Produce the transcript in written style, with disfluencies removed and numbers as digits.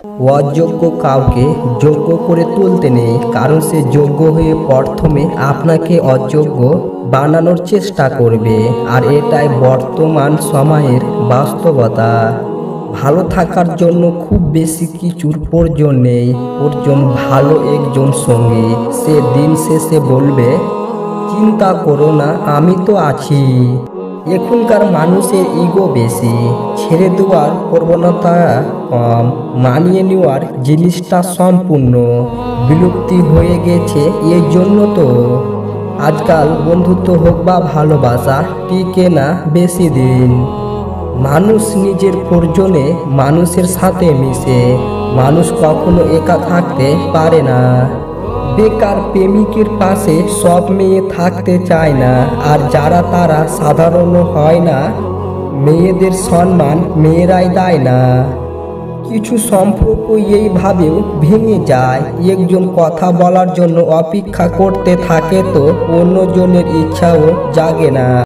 অযোগ্য কাউকে যোগ্য করে তুলতে নেই, কারণ সে যোগ্য হয়ে প্রথমে আপনাকে অযোগ্য বানানোর চেষ্টা করবে। আর এটাই বর্তমান সময়ের বাস্তবতা। ভালো থাকার জন্য খুব বেশি কিছুর প্রয়োজন নেই, প্রয়োজন ভালো একজন সঙ্গী। সে দিন শেষে বলবে, চিন্তা করো না, আমি তো আছি। এখনকার মানুষের ইগো বেশি, ছেড়ে দেওয়ার প্রবণতা কম, মানিয়ে নেওয়ার জিনিসটা সম্পূর্ণ বিলুপ্তি হয়ে গেছে। এই জন্য তো আজকাল বন্ধুত্ব হোক বা ভালোবাসা টিকে না বেশি দিন। মানুষ নিজের প্রয়োজনে মানুষের সাথে মিশে, মানুষ কখনো একা থাকতে পারে না। বেকার প্রেমিকের পাশে সব মেয়ে থাকতে চায় না, আর যারা তারা সাধারণ হয় না, মেয়েদের সম্মান মেয়েরাই দেয় না। কিছু সম্পর্ক এইভাবেও ভেঙে যায়, একজন কথা বলার জন্য অপেক্ষা করতে থাকে তো অন্যজনের ইচ্ছাও জাগে না।